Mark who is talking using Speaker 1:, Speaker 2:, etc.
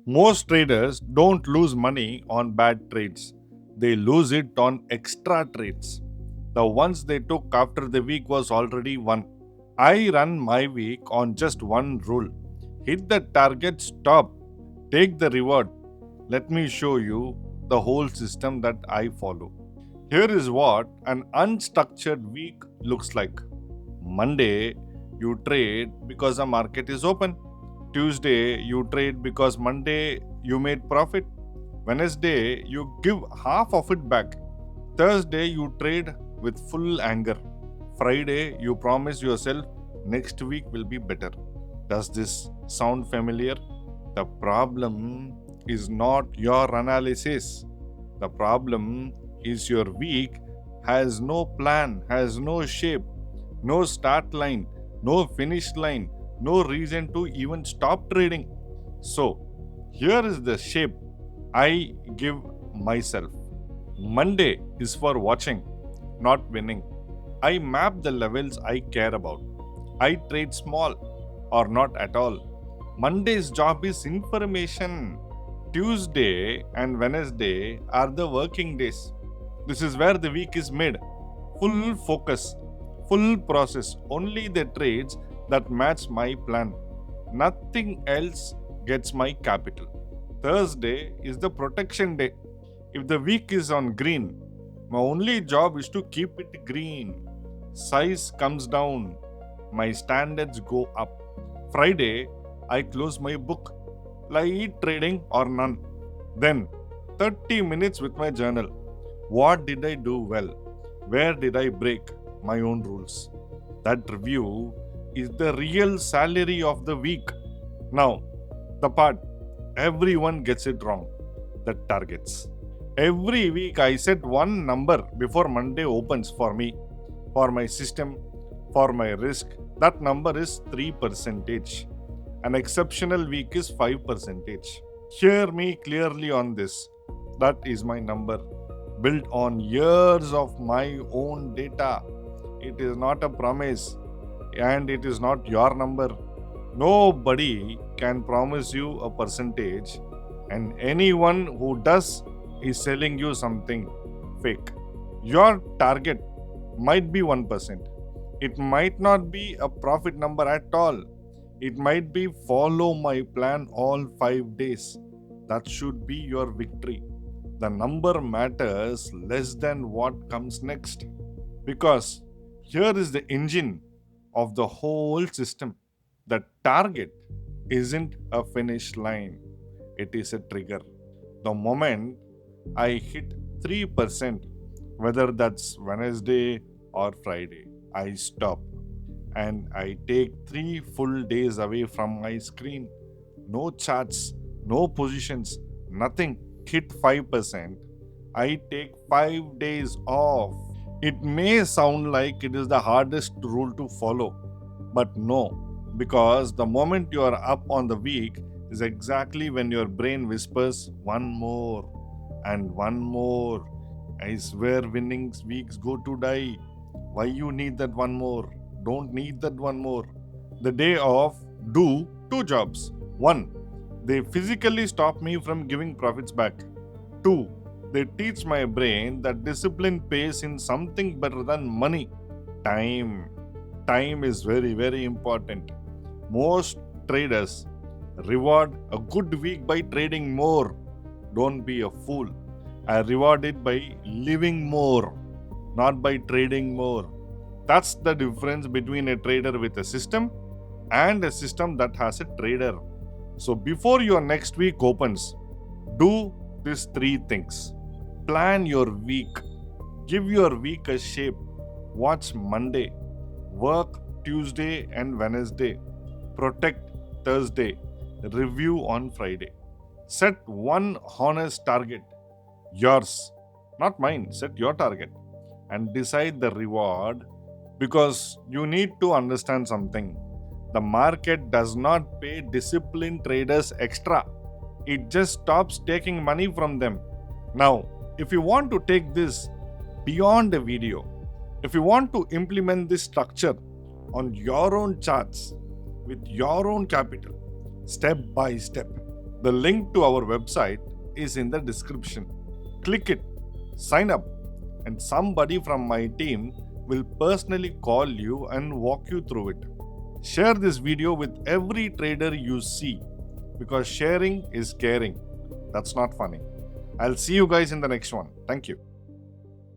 Speaker 1: Most traders don't lose money on bad trades, they lose it on extra trades. The ones they took after the week was already won. I run my week on just one rule: hit the target, stop, take the reward. Let me show you the whole system that I follow. Here is what an unstructured week looks like. Monday, you trade because the market is open. Tuesday, you trade because Monday you made profit. Wednesday, you give half of it back. Thursday, you trade with full anger. Friday, you promise yourself next week will be better. Does this sound familiar? The problem is not your analysis. The problem is your week has no plan, has no shape, no start line, no finish line, no reason to even stop trading. So, here is the shape I give myself. Monday is for watching, not winning. I map the levels I care about. I trade small or not at all. Monday's job is information. Tuesday and Wednesday are the working days. This is where the week is made. Full focus, full process, only the trades that match my plan. Nothing else gets my capital. Thursday is the protection day. If the week is on green, my only job is to keep it green. Size comes down, my standards go up. Friday, I close my book, light trading or none. Then 30 minutes with my journal. What did I do well? Where did I break my own rules? That review is the real salary of the week. Now, the part everyone gets it wrong: the targets. Every week I set one number before Monday opens for me, for my system, for my risk. That number is 3%. An exceptional week is 5%. Hear me clearly on this. That is my number, built on years of my own data. It is not a promise, and it is not your number. Nobody can promise you a percentage, and anyone who does is selling you something fake. Your target might be 1%. It might not be a profit number at all. It might be follow my plan all 5 days. That should be your victory. The number matters less than what comes next. Because here is the engine of the whole system. The target isn't a finish line, it is a trigger. The moment I hit 3%, whether that's Wednesday or Friday, I stop and I take 3 full days away from my screen. No charts, no positions, nothing. Hit 5%, I take 5 days off. It may sound like it is the hardest rule to follow, but no, because the moment you are up on the week is exactly when your brain whispers one more and one more. I swear winning weeks go to die. Why you need that one more? Don't need that one more. The day off do two jobs. One, they physically stop me from giving profits back. Two, they teach my brain that discipline pays in something better than money: time. Time is very, very important. Most traders reward a good week by trading more. Don't be a fool. I reward it by living more, not by trading more. That's the difference between a trader with a system and a system that has a trader. So before your next week opens, do these three things. Plan your week. Give your week a shape. Watch Monday. Work Tuesday and Wednesday. Protect Thursday. Review on Friday. Set one honest target. Yours, not mine. Set your target and decide the reward, because you need to understand something. The market does not pay disciplined traders extra, it just stops taking money from them. Now, if you want to take this beyond a video, if you want to implement this structure on your own charts with your own capital, step by step, The link to our website is in the description. Click it, sign up, and somebody from my team will personally call you and walk you through it. Share this video with every trader you see because sharing is caring. That's not funny. I'll see you guys in the next one. Thank you.